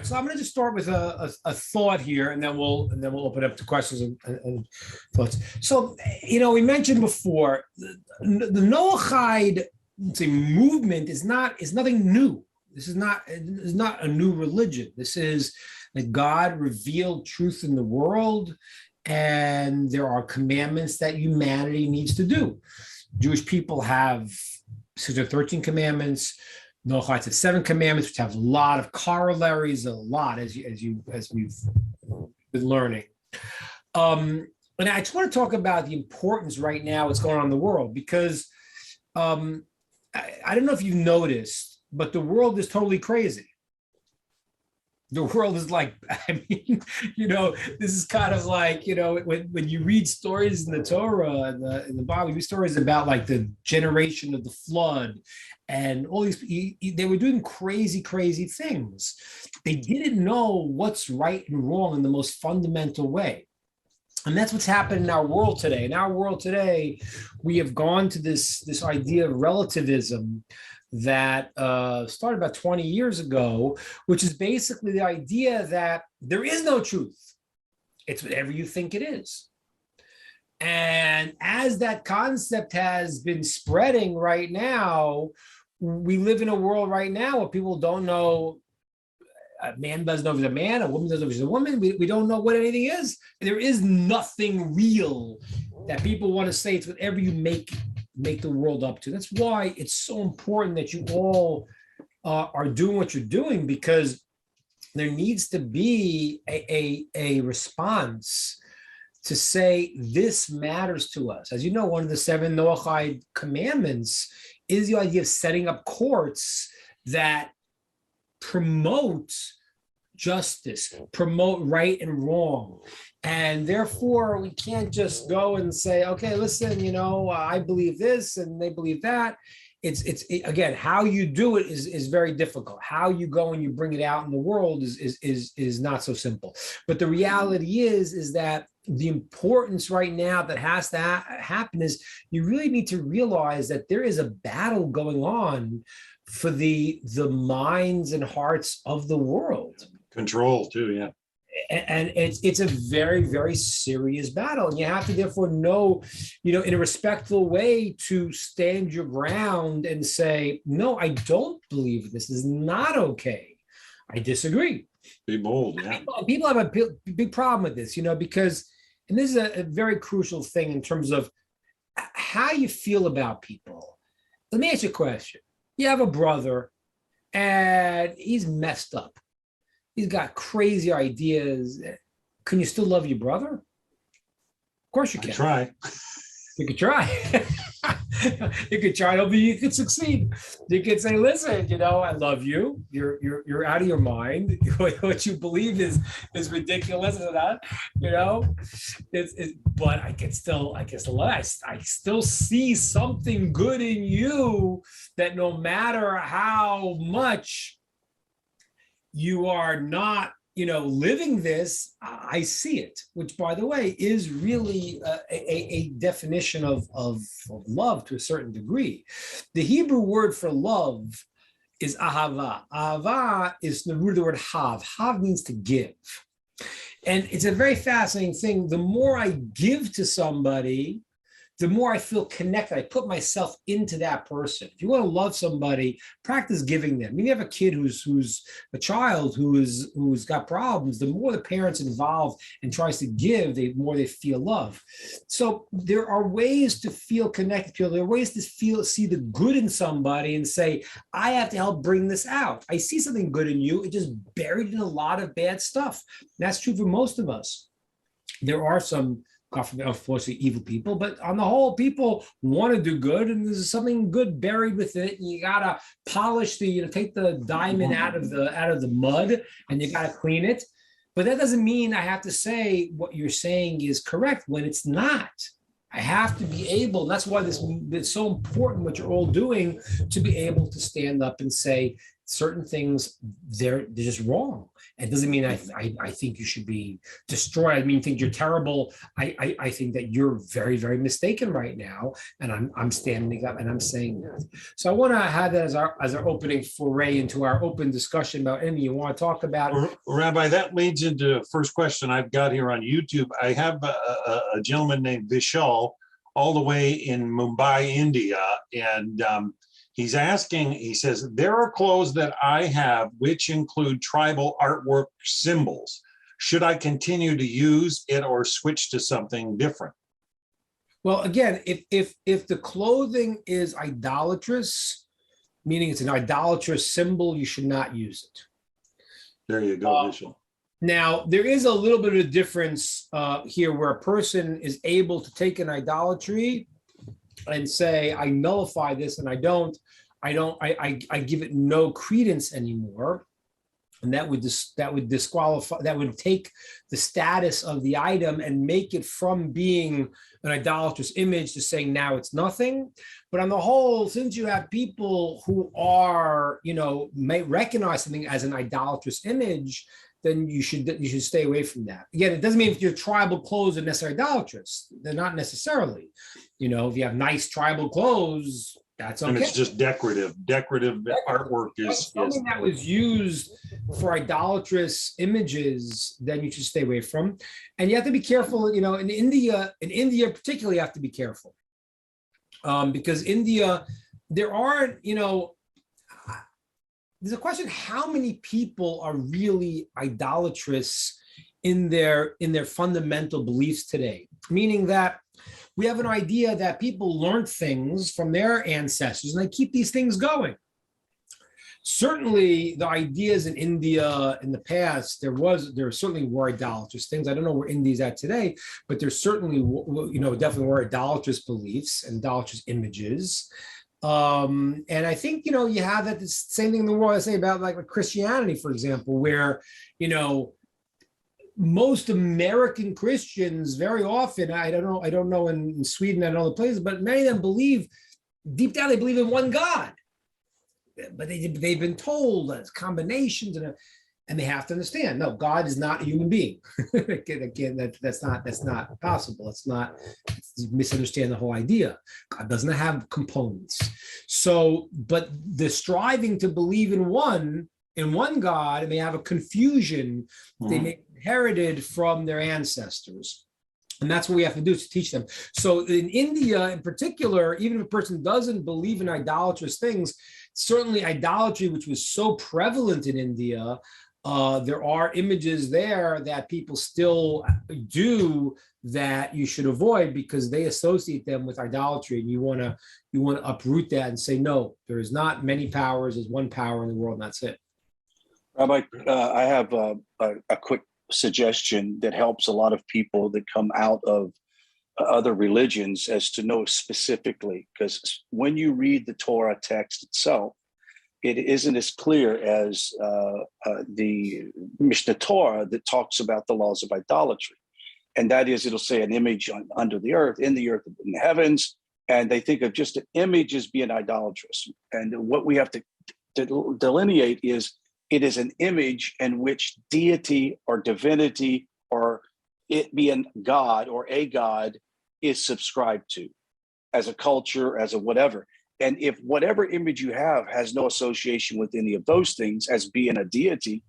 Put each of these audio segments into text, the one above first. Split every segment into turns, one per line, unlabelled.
So I'm going to just start with a thought here, and then we'll open up to questions and thoughts. So, we mentioned before the Noahide, say, movement is nothing new. This is not a new religion. This is that God revealed truth in the world, and there are commandments that humanity needs to do. Jewish people have 613 commandments. Noahide has 7 commandments, which have a lot of corollaries, as we've been learning. And I just want to talk about the importance right now what's going on in the world, because I don't know if you've noticed, but the world is totally crazy. The world is like, this is kind of like, when you read stories in the Torah and in the Bible, you read stories about like the generation of the flood and all these, they were doing crazy, crazy things. They didn't know what's right and wrong in the most fundamental way. And that's what's happened in our world today. In our world today, we have gone to this idea of relativism that started about 20 years ago, which is basically the idea that there is no truth. It's whatever you think it is. And as that concept has been spreading right now, we live in a world right now where people don't know, a man doesn't know if he's a man, a woman doesn't know if she's a woman. We don't know what anything is. There is nothing real that people want to say. It's whatever you make the world up to. That's why it's so important that you all are doing what you're doing, because there needs to be a response to say this matters to us. As you know, one of the 7 Noahide commandments is the idea of setting up courts that promote justice, promote right and wrong. And therefore, we can't just go and say, okay, listen, I believe this and they believe that. It's again, how you do it is very difficult. How you go and you bring it out in the world is not so simple. But the reality is that the importance right now that has to happen is you really need to realize that there is a battle going on for the minds and hearts of the world.
Control too, yeah.
And it's a very, very serious battle. And you have to therefore know, in a respectful way, to stand your ground and say, no, I don't believe this is not okay. I disagree.
Be bold, yeah.
People have a big problem with this, because, and this is a very crucial thing in terms of how you feel about people. Let me ask you a question. You have a brother and he's messed up. He's got crazy ideas. Can you still love your brother? Of course you can.
Try.
You could try. You could try. Hopefully you could succeed. You could say, listen, I love you. You're out of your mind. What you believe is ridiculous, but I still see something good in you, that no matter how much you are not, living this, I see it, which, by the way, is really a definition of love to a certain degree. The Hebrew word for love is ahava. Ahava is the root of the word hav. Hav means to give. And it's a very fascinating thing. The more I give to somebody, the more I feel connected. I put myself into that person. If you want to love somebody, practice giving them. I mean, you have a kid who's a child who's got problems. The more the parents involved and tries to give, the more they feel love. So there are ways to feel connected to people. There are ways to see the good in somebody and say, I have to help bring this out. I see something good in you. It just buried in a lot of bad stuff. And that's true for most of us. There are some, unfortunately, evil people, but on the whole, people want to do good, and there's something good buried with it. And you gotta polish take the diamond out of the mud, and you gotta clean it. But that doesn't mean I have to say what you're saying is correct when it's not. I have to be able, and that's why it's so important what you're all doing, to be able to stand up and say, certain things, they're just wrong. It doesn't mean I think you should be destroyed. I mean, think you're terrible. I think that you're very, very mistaken right now. And I'm standing up and I'm saying that. So I want to have that as our opening foray into our open discussion about anything you want to talk about.
Rabbi, that leads into the first question I've got here on YouTube. I have a gentleman named Vishal all the way in Mumbai, India. And he's asking, he says, there are clothes that I have which include tribal artwork symbols. Should I continue to use it or switch to something different?
Well, again, if the clothing is idolatrous, meaning it's an idolatrous symbol, you should not use it.
There you go, Vishal.
Now, there is a little bit of difference here where a person is able to take an idolatry and say, I nullify this and I give it no credence anymore. And that would disqualify, that would take the status of the item and make it from being an idolatrous image to saying now it's nothing. But on the whole, since you have people who are, may recognize something as an idolatrous image, then you should stay away from that. Again, it doesn't mean if your tribal clothes are necessarily idolatrous. They're not necessarily. If you have nice tribal clothes, that's okay.
And it's just decorative. Decorative artwork is
something that was used for idolatrous images, then you should stay away from. And you have to be careful, in India particularly, you have to be careful. Because India, there aren't, there's a question, how many people are really idolatrous in their fundamental beliefs today? Meaning that we have an idea that people learned things from their ancestors and they keep these things going. Certainly the ideas in India in the past, there certainly were idolatrous things. I don't know where India's at today, but there certainly, definitely were idolatrous beliefs and idolatrous images. And I think, you have that the same thing in the world I say about like Christianity, for example, where, most American Christians very often, I don't know in Sweden and other places, but many of them believe, deep down, they believe in one God. But they've been told that it's combinations and they have to understand, no, God is not a human being. Again, that's not possible. You misunderstand the whole idea. God doesn't have components. So, but the striving to believe in one God, and they have a confusion they may have inherited from their ancestors. And that's what we have to do, is to teach them. So in India in particular, even if a person doesn't believe in idolatrous things, certainly idolatry, which was so prevalent in India, there are images there that people still do that you should avoid because they associate them with idolatry, and you want to uproot that and say, no, there is not many powers, there's one power in the world, and that's it.
Rabbi, I have a quick suggestion that helps a lot of people that come out of other religions as to know specifically, because when you read the Torah text itself, it isn't as clear as the Mishnah Torah that talks about the laws of idolatry. And that is, it'll say an image under the earth, in the heavens, and they think of just an image as being idolatrous. And what we have to delineate is, it is an image in which deity or divinity, or it being God or a God, is subscribed to as a culture, as a whatever. And if whatever image you have has no association with any of those things as being a deity,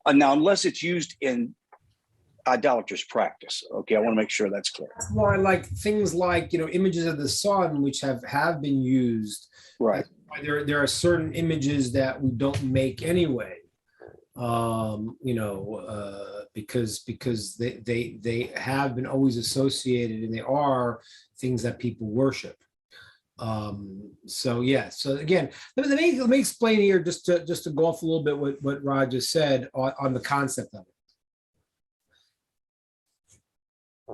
now, unless it's used in idolatrous practice. Okay, I want to make sure that's clear.
That's why, like things like images of the sun, which have been used.
Right.
There are certain images that we don't make anyway, because they have been always associated, and they are things that people worship. So again, let me explain here just to go off a little bit what Rod just said on the concept of it.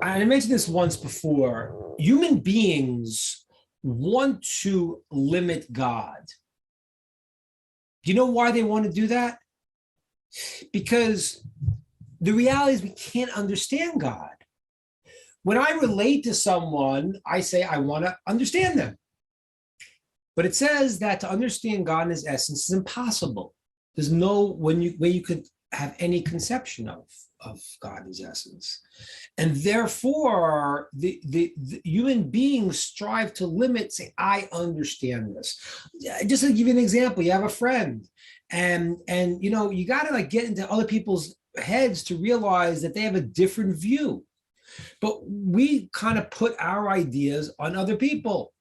I mentioned this once before. Human beings want to limit God. Do you know why they want to do that? Because the reality is we can't understand God. When I relate to someone, I say I want to understand them. But it says that to understand God in his essence is impossible. There's no way you could have any conception of God in his essence. And therefore, the human beings strive to limit, say, I understand this. Just to give you an example, you have a friend, and you got to like get into other people's heads to realize that they have a different view. But we kind of put our ideas on other people.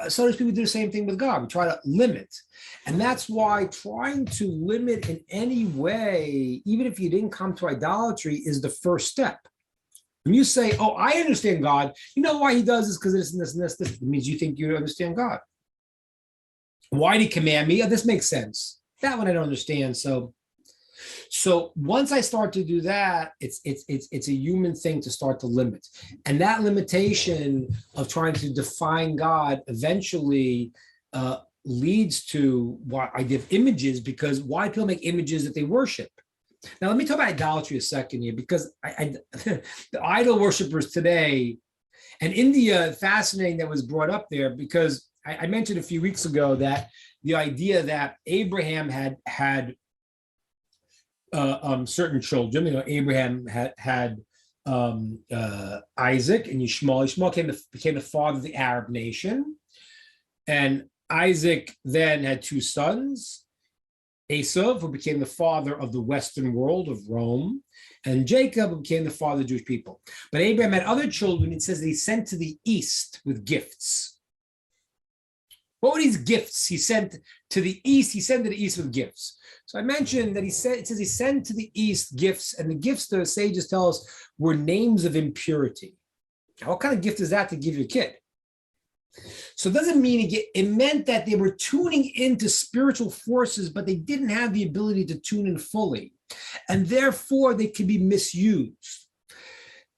So does people do the same thing with God. We try to limit. And that's why trying to limit in any way, even if you didn't come to idolatry, is the first step. When you say, oh, I understand God, you know why he does this because of this and this and this. It means you think you understand God. Why did he command me? Oh, this makes sense. That one I don't understand. So once I start to do that, it's a human thing to start to limit. And that limitation of trying to define God eventually leads to why I give images, because why people make images that they worship. Now, let me talk about idolatry a second here, because the idol worshipers today, and India, fascinating that was brought up there, because I mentioned a few weeks ago that the idea that Abraham had certain children. Abraham had Isaac and Ishmael. Ishmael became the father of the Arab nation. And Isaac then had two sons, Esau, who became the father of the Western world of Rome, and Jacob, who became the father of the Jewish people. But Abraham had other children. It says that he sent to the east with gifts. What were these gifts he sent to the east? He sent to the east with gifts. So I mentioned that it says he sent to the east gifts, and the gifts, the sages tell us, were names of impurity. Now, what kind of gift is that to give your kid? So it doesn't mean it meant that they were tuning into spiritual forces, but they didn't have the ability to tune in fully. And therefore, they could be misused.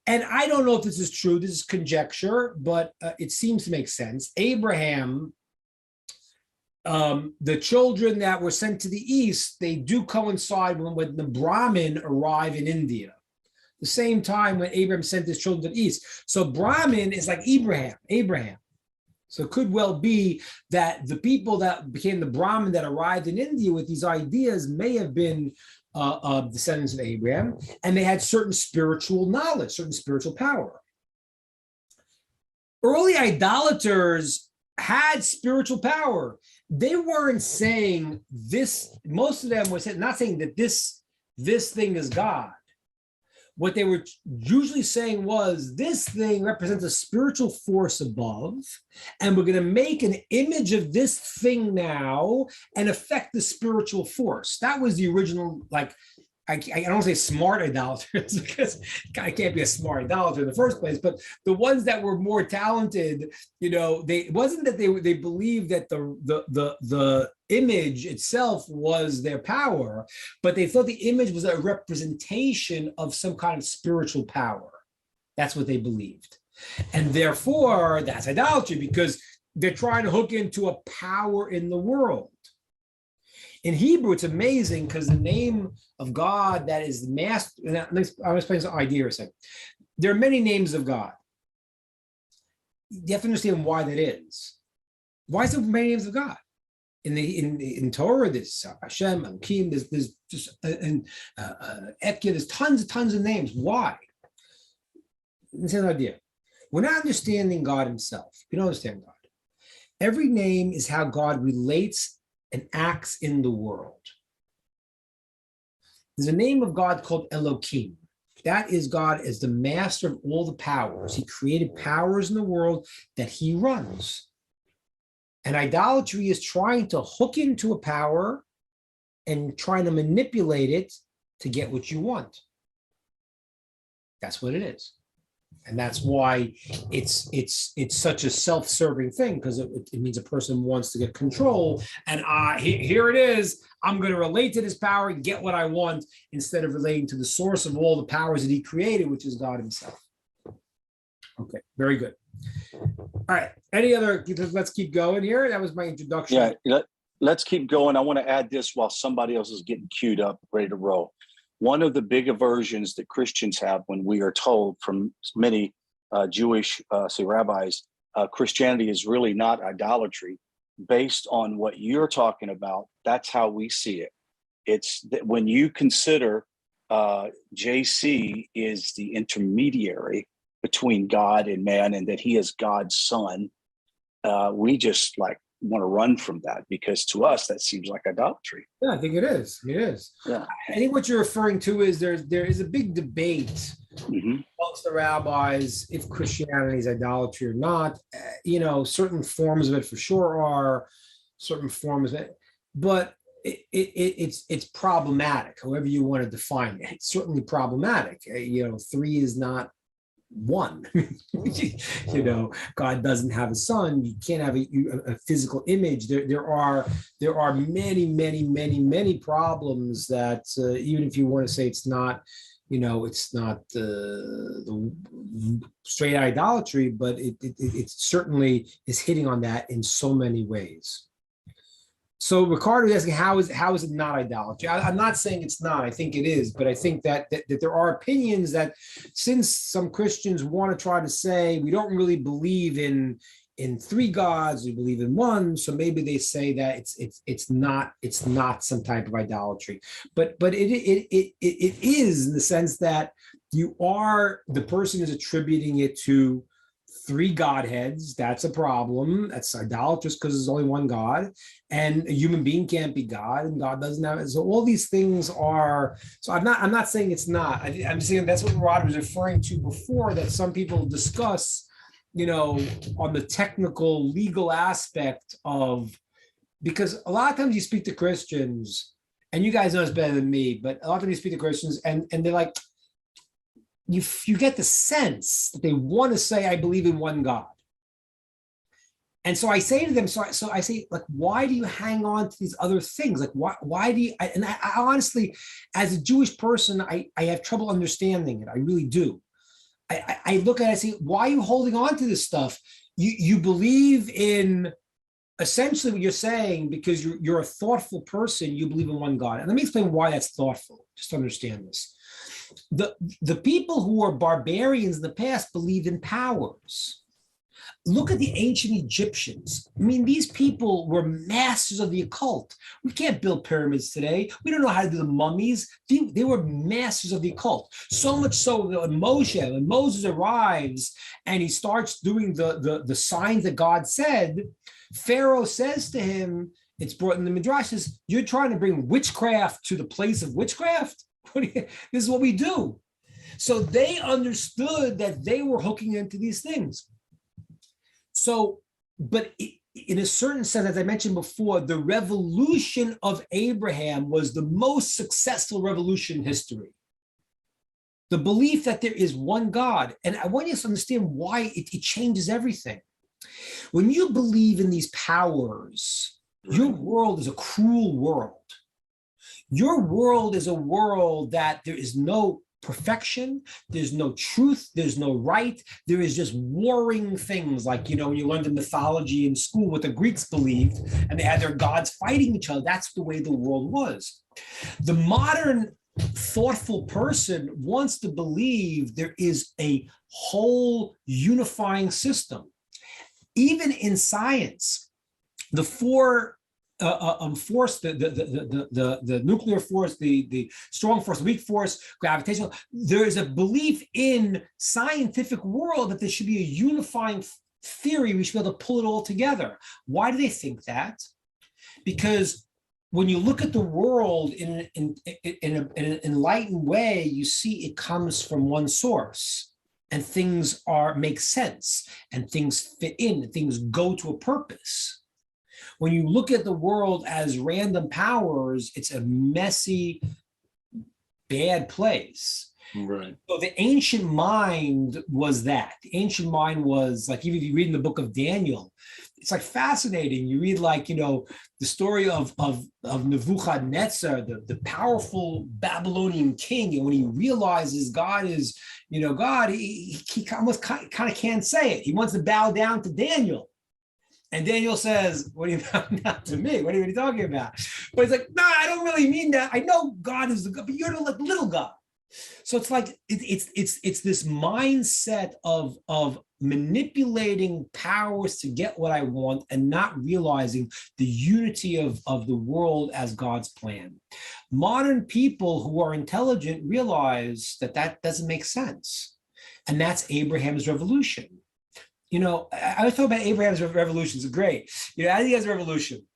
And I don't know if this is true. This is conjecture, but it seems to make sense. Abraham, the children that were sent to the east, they do coincide when the Brahmin arrive in India. The same time when Abraham sent his children to the east. So Brahmin is like Abraham. So it could well be that the people that became the Brahmin that arrived in India with these ideas may have been descendants of Abraham, and they had certain spiritual knowledge, certain spiritual power. Early idolaters had spiritual power. They weren't saying this, most of them were not saying that this thing is God. What they were usually saying was, this thing represents a spiritual force above, and we're going to make an image of this thing now and affect the spiritual force. That was the original, like, I don't want to say smart idolaters, because I can't be a smart idolater in the first place, but the ones that were more talented, it wasn't that they believed that the image itself was their power, but they thought the image was a representation of some kind of spiritual power. That's what they believed. And therefore, that's idolatry, because they're trying to hook into a power in the world. In Hebrew, it's amazing because the name of God that is the master, I'll explain some idea or a second. There are many names of God. You have to understand why that is. Why is there many names of God? In Torah, there's Hashem, Elohim, there's just Ekia, there's tons of names. Why? It's an idea. We're not understanding God himself. We don't understand God. Every name is how God relates and acts in the world. There's a name of God called Elohim. That is God as the master of all the powers. He created powers in the world that he runs. And idolatry is trying to hook into a power and trying to manipulate it to get what you want. That's what it is. And that's why it's such a self-serving thing, because it means a person wants to get control. And here it is. I'm going to relate to this power and get what I want, instead of relating to the source of all the powers that he created, which is God himself. Okay, very good. All right. Any other? Let's keep going here. That was my introduction.
Yeah, let's keep going. I want to add this while somebody else is getting queued up, ready to roll. One of the big aversions that Christians have when we are told from many Jewish rabbis, Christianity is really not idolatry. based on what you're talking about, that's how we see it. It's that when you consider JC is the intermediary between God and man, and that he is God's son, we just like want to run from that, because to us that seems like idolatry.
Yeah, I think it is. It is.
Yeah.
I think what you're referring to is there is a big debate amongst the rabbis if Christianity is idolatry or not. Certain forms of it for sure are, certain forms of it, but it's problematic. However you want to define it, it's certainly problematic. Three is not one. God doesn't have a son. You can't have a physical image. There are many problems that even if you want to say it's not the straight idolatry, but it certainly is hitting on that in so many ways. So Ricardo is asking, how is it not idolatry? I'm not saying it's not. I think it is, but I think that there are opinions that, since some Christians want to try to say we don't really believe in three gods, we believe in one, so maybe they say that it's not some type of idolatry. But it is, in the sense that the person is attributing it to three godheads. That's a problem. That's idolatrous because there's only one God, and a human being can't be God, and God doesn't have it. So all these things are. So I'm not saying it's not. I'm saying that's what Rod was referring to before. That some people discuss, on the technical legal aspect of, because a lot of times you speak to Christians, and you guys know this better than me, but a lot of times you speak to Christians, and they're like, you get the sense that they want to say, I believe in one God. And so I say to them, so I say, like, why do you hang on to these other things? Like, why do you, and I honestly, as a Jewish person, I have trouble understanding it. I really do. I look at it and say, why are you holding on to this stuff? You believe in, essentially what you're saying, because you're a thoughtful person, you believe in one God. And let me explain why that's thoughtful, just to understand this. The people who were barbarians in the past believed in powers. Look at the ancient Egyptians. I mean, these people were masters of the occult. We can't build pyramids today. We don't know how to do the mummies. They were masters of the occult. So much so that when Moses arrives and he starts doing the signs that God said, Pharaoh says to him, it's brought in the Midrash, says, you're trying to bring witchcraft to the place of witchcraft? This is what we do. So they understood that they were hooking into these things. So, but in a certain sense, as I mentioned before, the revolution of Abraham was the most successful revolution in history. The belief that there is one God. And I want you to understand why it changes everything. When you believe in these powers, your world is a cruel world. Your world is a world that there is no perfection, there's no truth, there's no right, there is just warring things, like, when you learned in mythology in school what the Greeks believed, and they had their gods fighting each other. That's the way the world was. The modern thoughtful person wants to believe there is a whole unifying system. Even in science, the four force, the nuclear force, the strong force, the weak force, gravitational. There is a belief in scientific world that there should be a unifying theory. We should be able to pull it all together. Why do they think that? Because when you look at the world in an enlightened way, you see it comes from one source, and things make sense, and things fit in, and things go to a purpose. When you look at the world as random powers, it's a messy, bad place.
Right.
So the ancient mind was that. The ancient mind was like, even if you read in the book of Daniel, it's like fascinating. You read, like, the story of Nebuchadnezzar, the powerful Babylonian king, and when he realizes God is, God, he almost kind of can't say it. He wants to bow down to Daniel. And Daniel says, what do you mean? Not to me. What are you talking about? But he's like, no, I don't really mean that. I know God is the God, but you're the little God. So it's like, it's this mindset of manipulating powers to get what I want and not realizing the unity of the world as God's plan. Modern people who are intelligent realize that that doesn't make sense. And that's Abraham's revolution. You know, I was talking about Abraham's revolution. It's great. You know, as he has a revolution.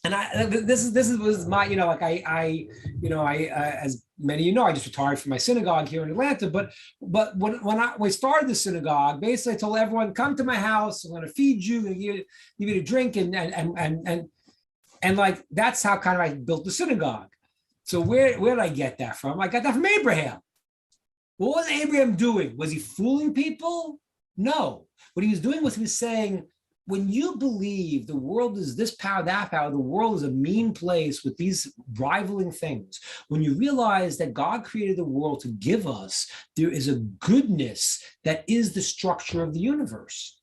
And this was my, you know, like I as many of you know, I just retired from my synagogue here in Atlanta. But when we started the synagogue, basically I told everyone, come to my house. I'm going to feed you and give you a drink, and like that's how kind of I built the synagogue. So where did I get that from? I got that from Abraham. What was Abraham doing? Was he fooling people? No. What he was doing was he was saying, when you believe the world is this power, that power, the world is a mean place with these rivaling things, when you realize that God created the world to give us, there is a goodness that is the structure of the universe.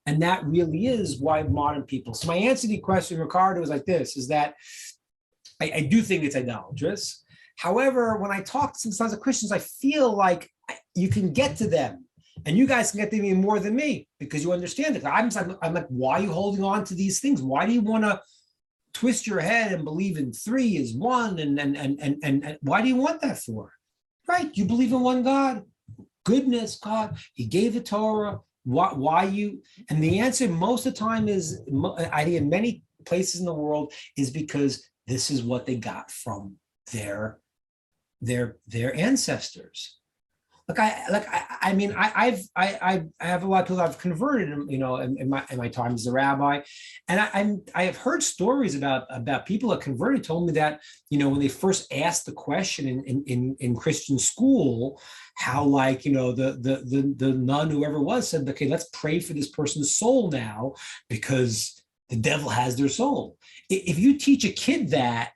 And that really is why modern people. So my answer to your question, Ricardo, is like this, is that I do think it's idolatrous. However, when I talk to sometimes to Christians, I feel like you can get to them. And you guys can get to me more than me because you understand it. I'm like, why are you holding on to these things? Why do you want to twist your head and believe in three is one? And why do you want that for? Right? You believe in one God, goodness, God. He gave the Torah. Why you? And the answer most of the time is, I think in many places in the world, is because this is what they got from their ancestors. I mean, I have a lot of people I've converted, you know, in my time as a rabbi, and I have heard stories about people that converted told me that, you know, when they first asked the question in Christian school, how, like, you know, the nun, whoever it was, said, okay, let's pray for this person's soul now because the devil has their soul. If you teach a kid that,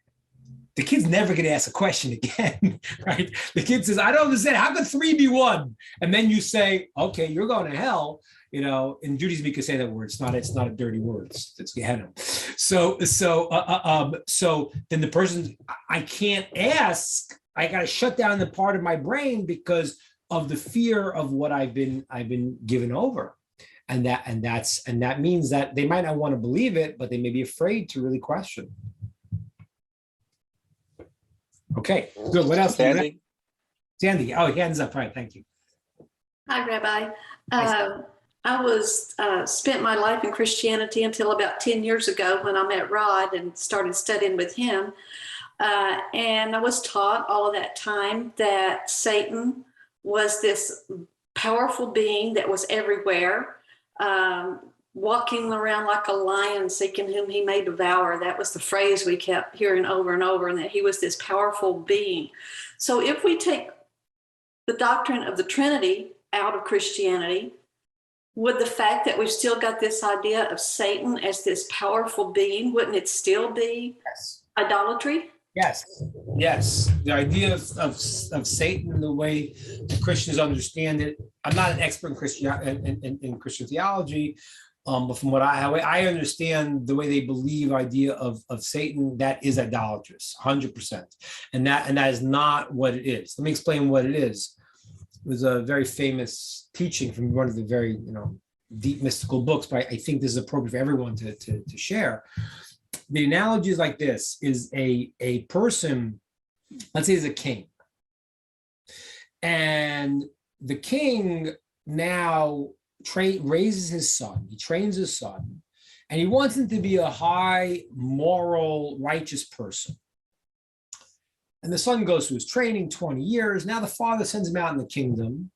the kid's never going to ask a question again, right? The kid says, I don't understand. How could three be one? And then you say, okay, you're going to hell. You know, in Judaism, you can say that word. It's not a dirty word. It's Gehenna. So then the person, I can't ask. I got to shut down the part of my brain because of the fear of what I've been given over. And that means that they might not want to believe it, but they may be afraid to really question. Okay, good. What else?
Sandy?
Sandy. Oh, hands up. Right. Thank you.
Hi, Rabbi. I spent my life in Christianity until about 10 years ago when I met Rod and started studying with him. And I was taught all of that time that Satan was this powerful being that was everywhere, walking around like a lion, seeking whom he may devour. That was the phrase we kept hearing over and over, and that he was this powerful being. So if we take the doctrine of the Trinity out of Christianity, would the fact that we've still got this idea of Satan as this powerful being, wouldn't it still be idolatry?
Yes. The idea of Satan, the way the Christians understand it. I'm not an expert in Christian theology, but from what I understand, the way they believe idea of Satan, that is idolatrous, 100%, and that is not what it is. Let me explain what it is. It was a very famous teaching from one of the very deep mystical books, but I think this is appropriate for everyone to share. The analogy is like this: is a person, let's say, is a king, and the king now raises his son. He trains his son, and he wants him to be a high, moral, righteous person. And the son goes through his training, 20 years. Now the father sends him out in the kingdom,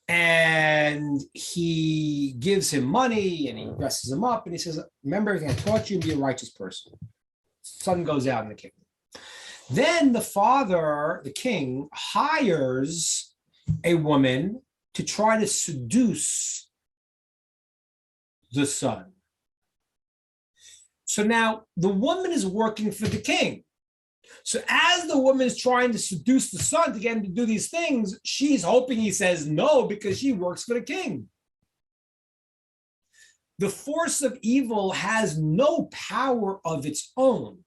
and he gives him money, and he dresses him up, and he says, remember everything I taught you, and be a righteous person. Son goes out in the kingdom. Then the father, the king, hires a woman to try to seduce the son. So now the woman is working for the king. So as the woman is trying to seduce the son to get him to do these things, she's hoping he says no because she works for the king. The force of evil has no power of its own,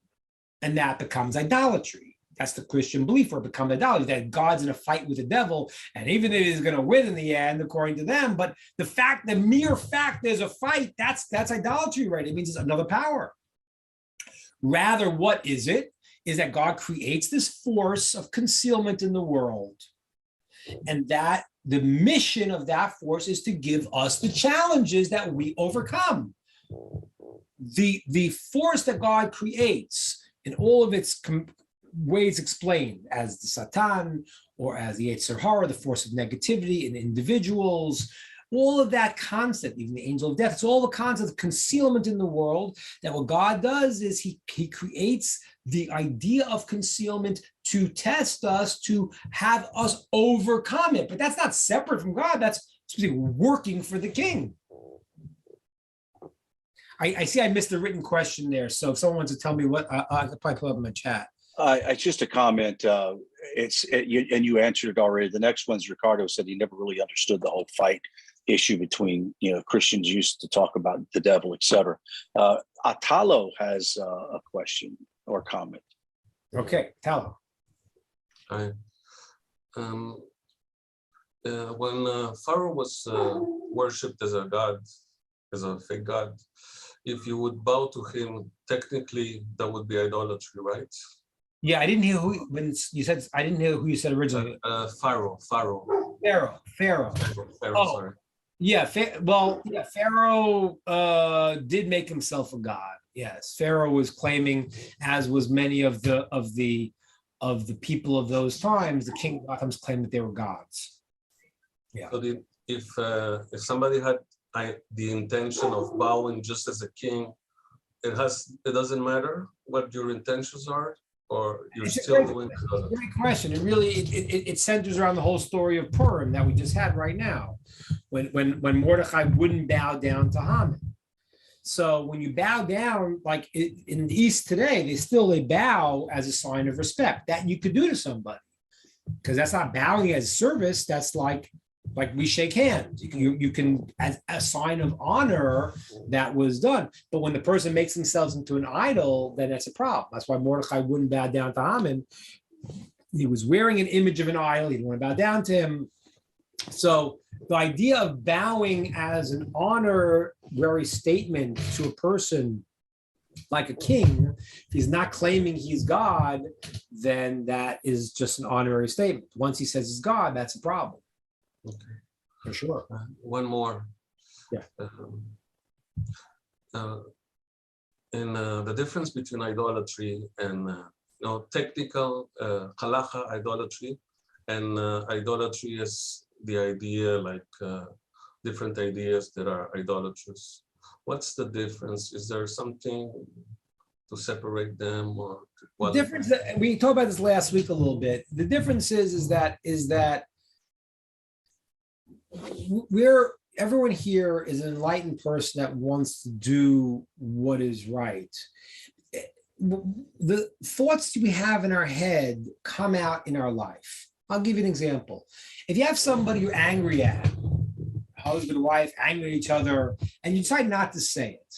and that becomes idolatry. That's the Christian belief, or become idolatry, that God's in a fight with the devil, and even if he's going to win in the end, according to them. But the mere fact there's a fight, that's idolatry, right? It means it's another power. Rather, what is it? Is that God creates this force of concealment in the world, and that the mission of that force is to give us the challenges that we overcome. The force that God creates in all of its ways explained as the Satan, or as the Yetzer Hara, the force of negativity in individuals, all of that concept, even the angel of death, it's all the concept of concealment in the world, that what God does is he creates the idea of concealment to test us, to have us overcome it. But that's not separate from God, that's working for the king. I see I missed the written question there. So if someone wants to tell me what, I could probably pull up in my chat.
It's just a comment. And you answered it already. The next one's Ricardo said he never really understood the whole fight issue between, Christians used to talk about the devil, etc. Atalo has a question or comment.
Okay, Talo.
Hi. When Pharaoh was worshipped as a god, as a fake god, if you would bow to him, technically that would be idolatry, right?
Yeah, I didn't hear I didn't hear who you said originally.
Pharaoh.
Pharaoh.
Sorry.
Yeah, Pharaoh did make himself a god. Yes, Pharaoh was claiming, as was many of the people of those times, the king Gotham's claimed that they were gods. Yeah.
So if somebody had the intention of bowing just as a king, it doesn't matter what your intentions are, or you're still doing.
Great question. It really it centers around the whole story of Purim that we just had right now, when Mordechai wouldn't bow down to Haman. So when you bow down, like in the East today, they bow as a sign of respect that you could do to somebody, because that's not bowing as service. That's like we shake hands. You can, as a sign of honor, that was done. But when the person makes themselves into an idol, then that's a problem. That's why Mordechai wouldn't bow down to Haman. He was wearing an image of an idol. He didn't want to bow down to him. So the idea of bowing as an honorary statement to a person like a king, if he's not claiming he's God, then that is just an honorary statement. Once he says he's God, that's a problem.
Okay.
For sure.
One more.
Yeah.
In the difference between idolatry and technical halacha idolatry, and idolatry is the idea, like different ideas that are idolatrous. What's the difference? Is there something to separate them, or
the difference? We talked about this last week a little bit. The difference is that everyone here is an enlightened person that wants to do what is right. The thoughts we have in our head come out in our life. I'll give you an example. If you have somebody you're angry at, husband, wife, angry at each other, and you decide not to say it,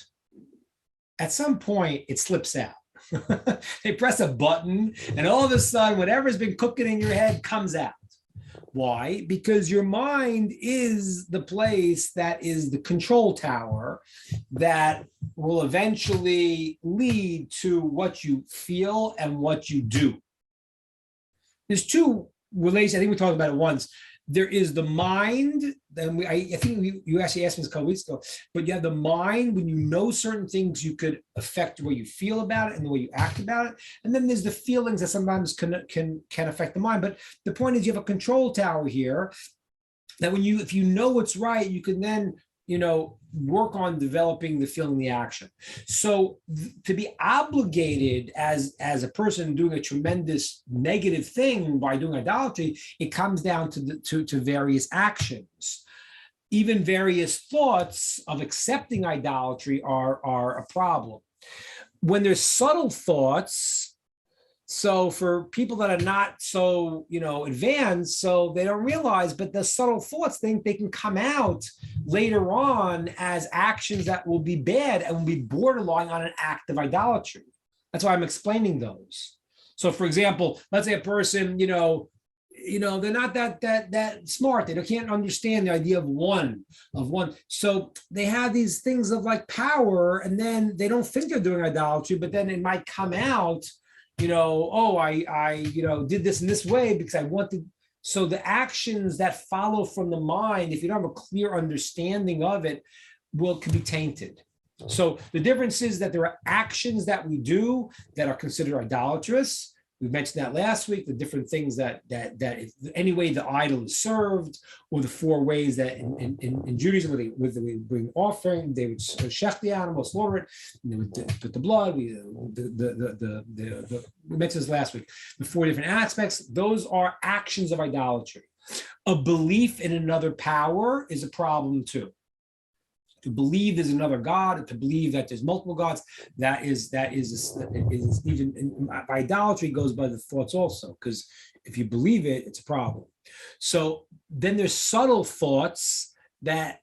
at some point it slips out. They press a button, and all of a sudden, whatever's been cooking in your head comes out. Why? Because your mind is the place that is the control tower that will eventually lead to what you feel and what you do. There's two relations. I think we talked about it once. There is the mind, and I think you actually asked me this a couple weeks ago, but you have the mind. When you know certain things, you could affect the way you feel about it and the way you act about it. And then there's the feelings that sometimes can affect the mind. But the point is, you have a control tower here that if you know what's right, you can then work on developing the feeling, the action. So to be obligated as a person doing a tremendous negative thing by doing idolatry, it comes down to various actions. Even various thoughts of accepting idolatry are a problem. When there's subtle thoughts, so for people that are not so, advanced, so they don't realize, but the subtle thoughts think they can come out later on as actions that will be bad and will be borderline on an act of idolatry. That's why I'm explaining those. So for example, let's say a person, they're not that smart. They can't understand the idea of one. So they have these things of like power, and then they don't think they're doing idolatry, but then it might come out, oh, I did this in this way because I wanted. So the actions that follow from the mind, if you don't have a clear understanding of it, could be tainted. So the difference is that there are actions that we do that are considered idolatrous. We mentioned that last week, the different things that any way the idol is served, or the 4 ways that in Judaism, where they bring offering, they would shech the animal, slaughter it, and they would put the blood. We mentioned this last week. The 4 different aspects, those are actions of idolatry. A belief in another power is a problem too. To believe there's another God, to believe that there's multiple gods, that is even by idolatry goes by the thoughts also, because if you believe it, it's a problem. So then there's subtle thoughts that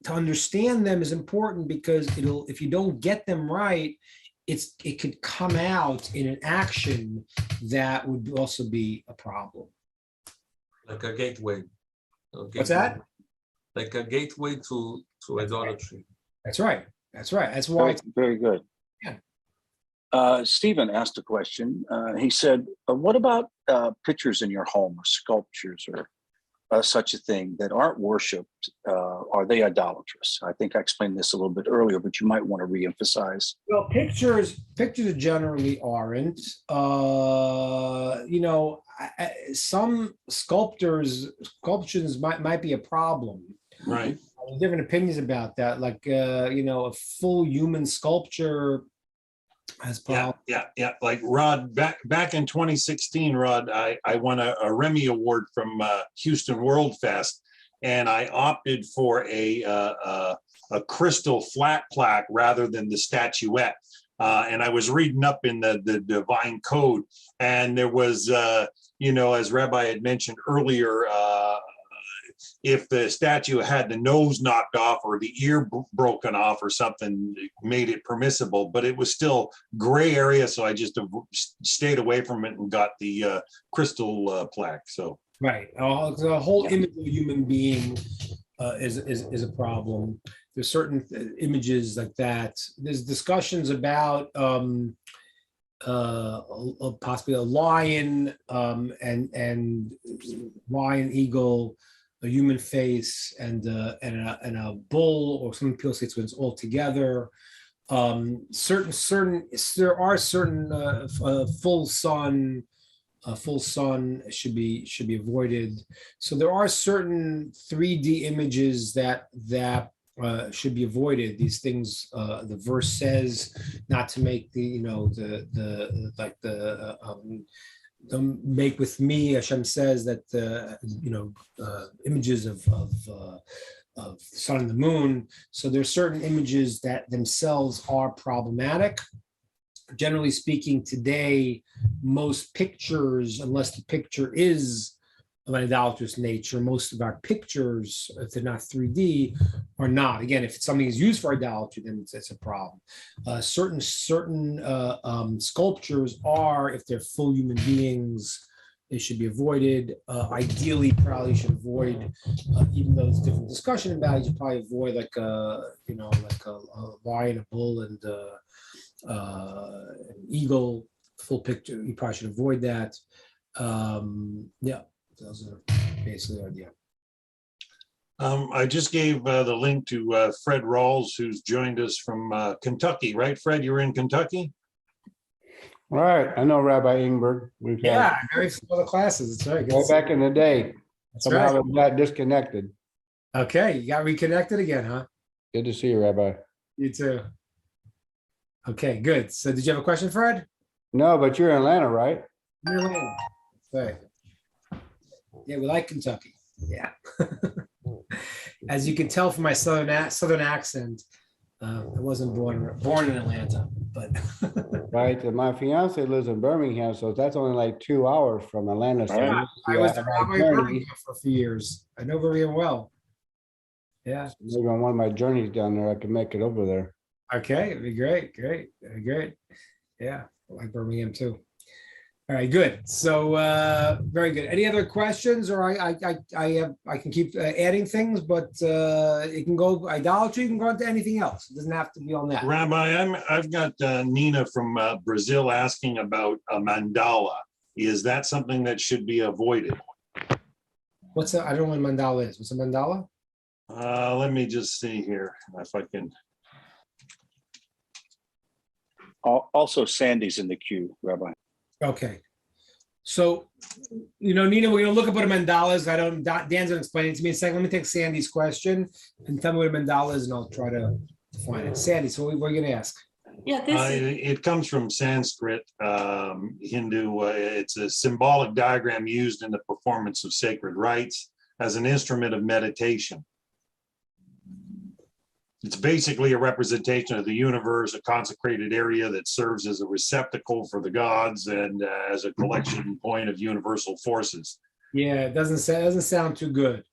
to understand them is important, because if you don't get them right, it could come out in an action that would also be a problem.
Like a gateway.
What's that?
Like a gateway to idolatry.
That's right. That's why it's
very good.
Yeah.
Stephen asked a question. He said, what about pictures in your home, or sculptures, or such a thing that aren't worshipped? Are they idolatrous? I think I explained this a little bit earlier, but you might want to reemphasize.
Well, pictures generally aren't. Some sculptures might be a problem.
Right.
Different opinions about that. Like a full human sculpture has problems.
Yeah. Like Rod, back in 2016, Rod, I won a Remy Award from Houston World Fest, and I opted for a crystal flat plaque rather than the statuette. And I was reading up in the divine code, and there was, as Rabbi had mentioned earlier, if the statue had the nose knocked off or the ear broken off or something, made it permissible, but it was still gray area. So I just stayed away from it and got the crystal plaque. So
right, the whole image of a human being is a problem. There's certain images like that. There's discussions about possibly a lion and lion, eagle, a human face, and a bull, or some people say it's all together. There are certain full sun should be avoided. So there are certain 3D images that should be avoided. These things, the verse says not to make don't make with me. Hashem says that images of the sun and the moon. So there's certain images that themselves are problematic. Generally speaking, today, most pictures, unless the picture is of an idolatrous nature, most of our pictures, if they're not 3D, are not. Again, if something is used for idolatry, then it's a problem. Certain sculptures are, if they're full human beings, they should be avoided. Ideally, probably should avoid, even though there's different discussion about it, you should probably avoid like a lion, a bull, and an eagle, full picture. You probably should avoid that. Those are basically the idea.
I just gave the link to Fred Rawls, who's joined us from Kentucky, right? Fred, you're in Kentucky?
All right. I know Rabbi Ingber. We've had
very similar classes. That's right.
way back in the day.
That's
Somehow
right.
we got disconnected.
Okay, you got reconnected again, huh?
Good to see you, Rabbi.
You too. Okay, good. So did you have a question, Fred?
No, but you're in Atlanta, right?
You're in Atlanta. Right. Yeah, we like Kentucky. Yeah. As you can tell from my southern accent, I wasn't born in Atlanta, but
Right. And my fiance lives in Birmingham, so that's only like 2 hours from Atlanta. So
Right.
I was the rabbi in Birmingham for a few years. I know Birmingham well. Yeah.
maybe on one of my journeys down there, I can make it over there.
Okay, it'd be great. Yeah, I like Birmingham too. All right, good. So very good. Any other questions, or I can keep adding things, but it can go idolatry. You can go into anything else. It doesn't have to be on that.
Rabbi, I've got Nina from Brazil asking about a mandala. Is that something that should be avoided?
What's I don't know what mandala is. What's a mandala?
Let me just see here if I can.
Also, Sandy's in the queue, Rabbi.
Okay. So, Nina, we're going to look up what a mandala is. Dan's going to explain it to me in a second. Let me take Sandy's question and tell me what a mandala is, and I'll try to define it. Sandy, so what are you going to ask?
Yeah,
It comes from Sanskrit, Hindu. It's a symbolic diagram used in the performance of sacred rites as an instrument of meditation. It's basically a representation of the universe, a consecrated area that serves as a receptacle for the gods and as a collection point of universal forces.
Yeah, it doesn't sound too good.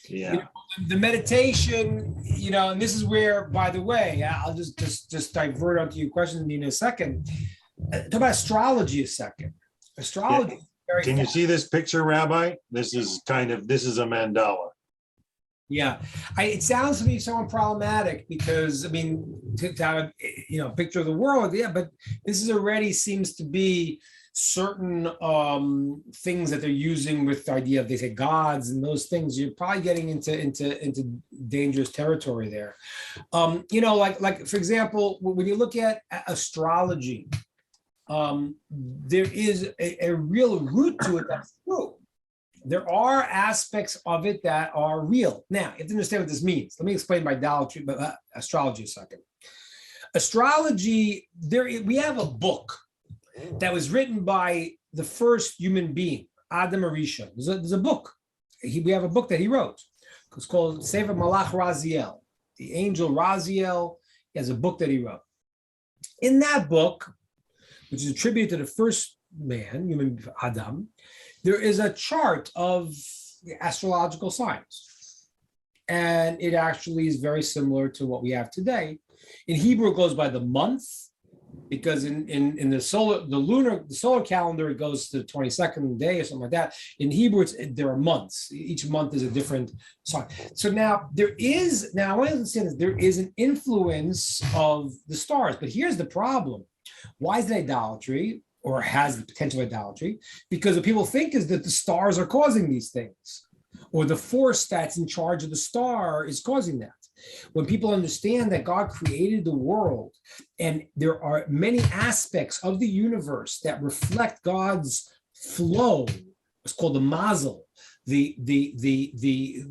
Yeah.
The meditation, and this is where, by the way, I'll just divert onto your question in a second. Talk about astrology a second. Astrology.
Yeah. Can you see this picture, Rabbi? This is a mandala.
Yeah, it sounds to me somewhat problematic because to have picture of the world, yeah, but this is already seems to be certain things that they're using with the idea of, they say, gods and those things. You're probably getting into dangerous territory there. Like for example, when you look at astrology, there is a real root to it that's true. There are aspects of it that are real. Now, you have to understand what this means. Let me explain by astrology a second. Astrology, we have a book that was written by the first human being, Adam Arisha. There's a book. We have a book that he wrote. It's called Sefer Malach Raziel. The angel Raziel, he has a book that he wrote. In that book, which is a tribute to the first man, human Adam, there is a chart of astrological signs. And it actually is very similar to what we have today. In Hebrew, it goes by the month, because in the solar calendar, it goes to the 22nd day or something like that. In Hebrew, there are months. Each month is a different sign. So now I want to understand that there is an influence of the stars, but here's the problem. Why is it idolatry, or has the potential idolatry? Because what people think is that the stars are causing these things, or the force that's in charge of the star is causing that. When people understand that God created the world and there are many aspects of the universe that reflect God's flow, it's called the mazel, the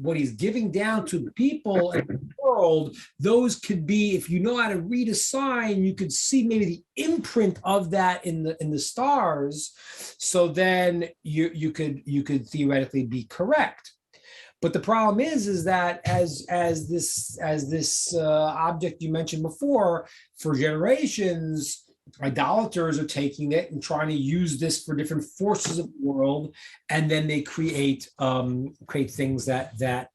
what he's giving down to the people and the world, those could be, if you know how to read a sign, you could see maybe the imprint of that in the stars. So then you could theoretically be correct. But the problem is that as this object you mentioned before, for generations, idolaters are taking it and trying to use this for different forces of the world, and then they create things that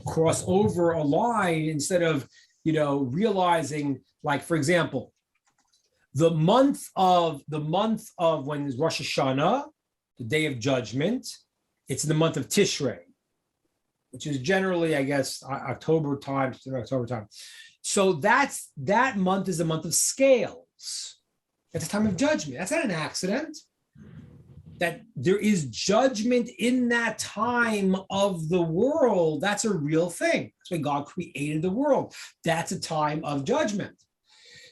cross over a line instead of realizing, like, for example, the month of when is Rosh Hashanah, the Day of Judgment. It's in the month of Tishrei, which is generally, I guess, October time. So that month is a month of scales. That's a time of judgment. That's not an accident. That there is judgment in that time of the world. That's a real thing. That's why God created the world. That's a time of judgment.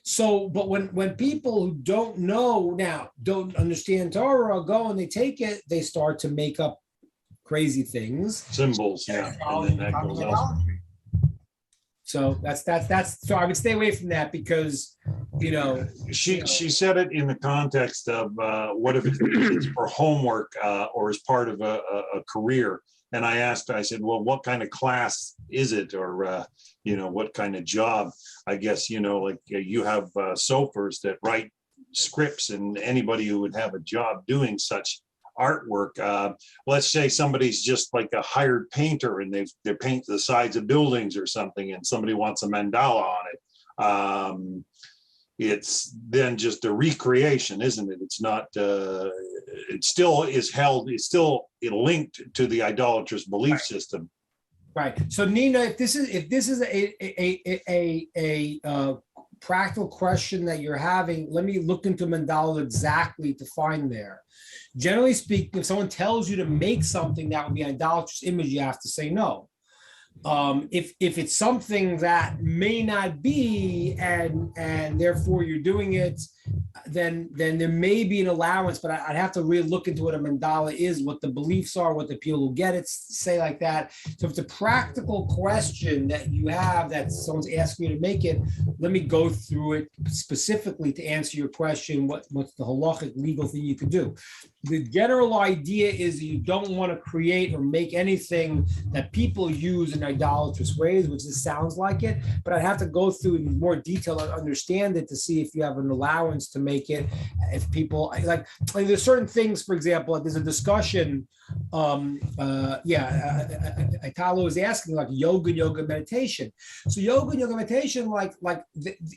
So, but when people who don't know now, don't understand Torah, go and they take it, they start to make up crazy things,
symbols, yeah, and then that goes out.
So that's so I would stay away from that, because
she said it in the context of what if it's for homework or as part of a career. And I said, well, what kind of class is it, or what kind of job? I guess like you have sofers that write scripts, and anybody who would have a job doing such artwork. Let's say somebody's just like a hired painter, and they paint the sides of buildings or something, and somebody wants a mandala on it. it's then just a recreation, isn't it? It's not, it still is held, it's still linked to the idolatrous belief system.
Right. So Nina, if this is a practical question that you're having, let me look into Mandala exactly to find there. Generally speaking, if someone tells you to make something that would be an idolatrous image, you have to say no. If it's something that may not be, and therefore you're doing it, then there may be an allowance, but I'd have to really look into what a mandala is, what the beliefs are, what the people who get it say like that. So if it's a practical question that you have that someone's asking you to make it, let me go through it specifically to answer your question. What's the halachic legal thing you could do? The general idea is that you don't want to create or make anything that people use in idolatrous ways, which this sounds like it, but I'd have to go through in more detail and understand it to see if you have an allowance to make it. If people like there's certain things, for example, there's a discussion. Italo is asking like yoga meditation. So yoga meditation,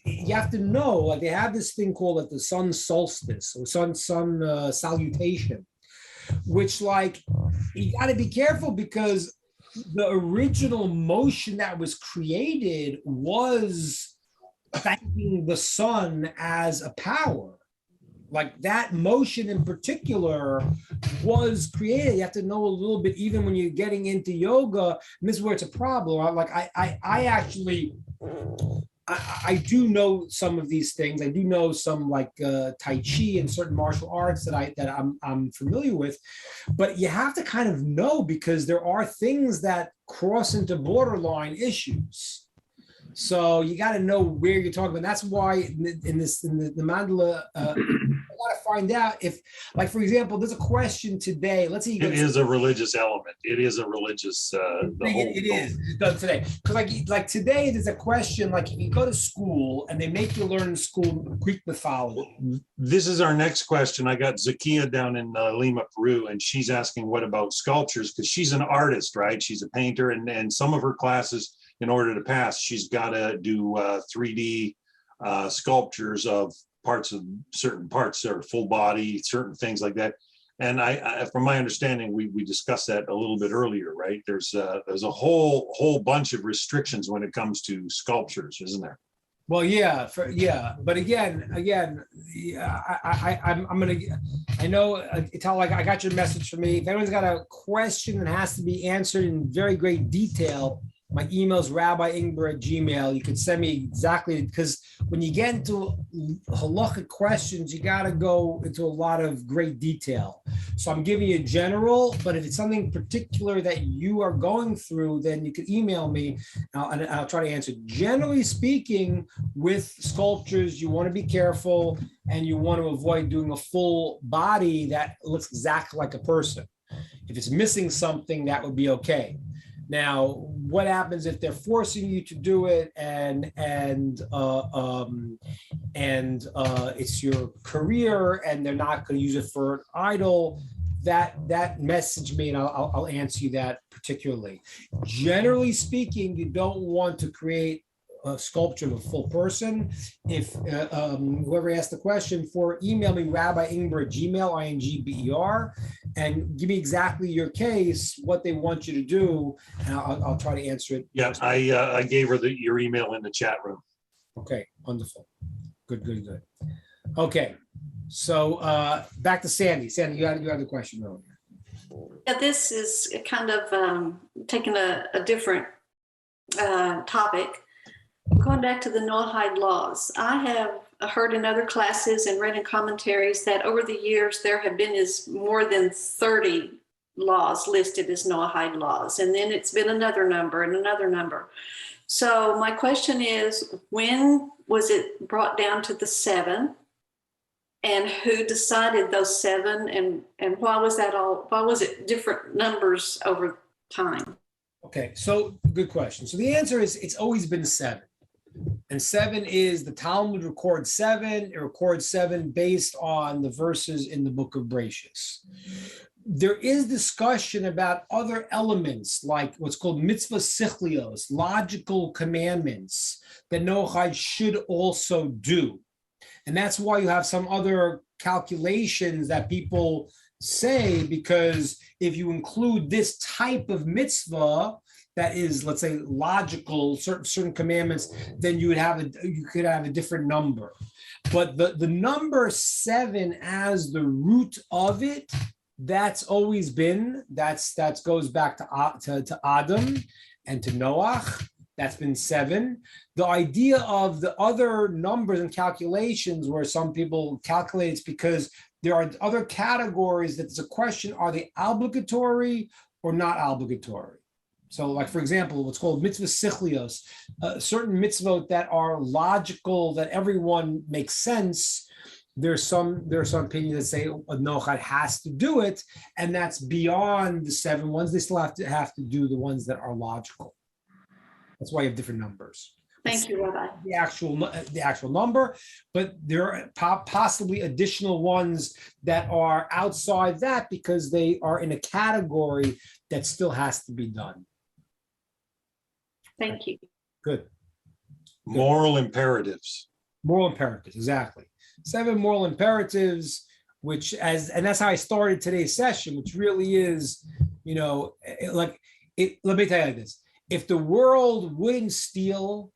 you have to know, like they have this thing called like the sun solstice or sun salutation, which like you got to be careful because the original motion that was created was thanking the sun as a power. Like that motion in particular was created. You have to know a little bit, even when you're getting into yoga, and this is where it's a problem. Like I do know some of these things. I do know some like Tai Chi and certain martial arts that I'm familiar with, but you have to kind of know because there are things that cross into borderline issues. So you got to know where you're talking about. And that's why in the mandala, I got to find out if, like, for example, there's a question today. Let's see.
It is a religious element. It is a religious.
It is done today because, like today, there's a question. Like, if you go to school and they make you learn in school Greek mythology.
This is our next question. I got Zakia down in Lima, Peru, and she's asking, "What about sculptures?" Because she's an artist, right? She's a painter, and some of her classes, in order to pass, she's got to do 3D sculptures of certain parts, or full body, certain things like that. And I from my understanding, we discussed that a little bit earlier, right? There's a whole bunch of restrictions when it comes to sculptures, isn't there?
Well, but again, I'm gonna. I know it's how, like, I got your message for me. If anyone's got a question that has to be answered in very great detail, my email is rabbiingber@gmail.com. You can send me exactly, because when you get into halakhic questions, you got to go into a lot of great detail. So I'm giving you a general, but if it's something particular that you are going through, then you can email me and I'll try to answer. Generally speaking, with sculptures, you want to be careful and you want to avoid doing a full body that looks exactly like a person. If it's missing something, that would be okay. Now, what happens if they're forcing you to do it and it's your career and they're not going to use it for an idol? That message me and I'll answer you that particularly. Generally speaking, you don't want to create a sculpture of a full person. If whoever asked the question, email me rabbiingber@gmail.com, INGBER, and give me exactly your case, what they want you to do, and I'll try to answer it.
Yeah, I gave her your email in the chat room.
Okay, wonderful. Good. Okay, so back to Sandy. Sandy, you had the question earlier.
Yeah, this is kind of taking a different topic. Going back to the Noahide laws, I have heard in other classes and read in commentaries that over the years there have been more than 30 laws listed as Noahide laws, and then it's been another number and another number. So my question is, when was it brought down to the 7? And who decided those 7? And why was it different numbers over time? Okay, so good question. So the answer is it's always been 7. And 7 is, the Talmud records 7. It records 7 based on the verses in the book of Bereshis. There is discussion about other elements, like what's called mitzvah sichlios, logical commandments that Noahide should also do.
And that's why you have some other calculations that people say, because if you include this type of mitzvah that is, let's say, logical, certain commandments, then you could have a different number. But the number 7 as the root of it, that's always been, that goes back to Adam and to Noach. That's been 7. The idea of the other numbers and calculations where some people calculate, it's because there are other categories that there's a question, are they obligatory or not obligatory? So like, for example, what's called mitzvah sichlios, certain mitzvot that are logical, that everyone makes sense. There's some opinions that say a nochad has to do it, and that's beyond the 7 ones. They still have to do the ones that are logical. That's why you have different numbers.
Thank you, Rabbi.
The actual number, but there are possibly additional ones that are outside that because they are in a category that still has to be done.
Thank you.
Good.
Moral imperatives.
Moral imperatives, exactly. 7 moral imperatives, and that's how I started today's session, which really is, let me tell you like this. If the world wouldn't steal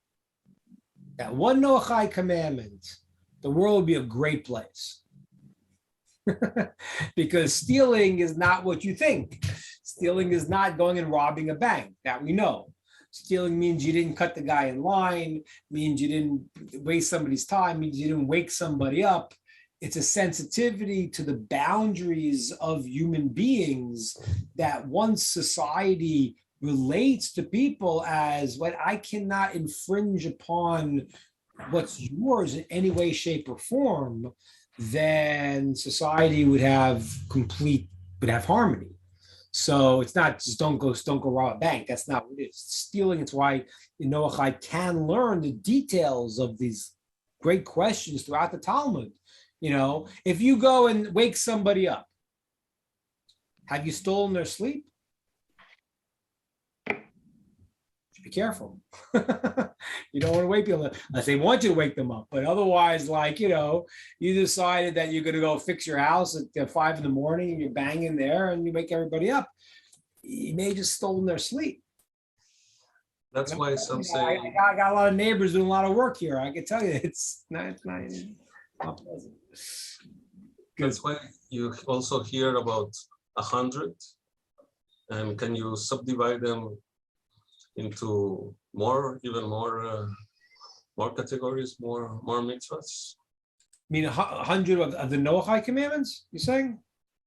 that one Noachai commandment, the world would be a great place. Because stealing is not what you think. Stealing is not going and robbing a bank, that we know. Stealing means you didn't cut the guy in line, means you didn't waste somebody's time, means you didn't wake somebody up. It's a sensitivity to the boundaries of human beings that once society relates to people as what I cannot infringe upon what's yours in any way, shape, or form, then society would have harmony. So it's not just don't go rob a bank. That's not what it is. Stealing. It's why Noachai can learn the details of these great questions throughout the Talmud. If you go and wake somebody up, have you stolen their sleep? Be careful. You don't want to wake people up unless they want you to wake them up. But otherwise, you decided that you're going to go fix your house at 5 a.m. and you're banging there and you wake everybody up. You may have just stolen their sleep.
That's why some say.
I got a lot of neighbors doing a lot of work here. I can tell you, it's not pleasant.
That's why you also hear about 100, and can you subdivide them into even more categories, more mitzvahs?
I mean, 100 of the Noachai commandments, you're saying?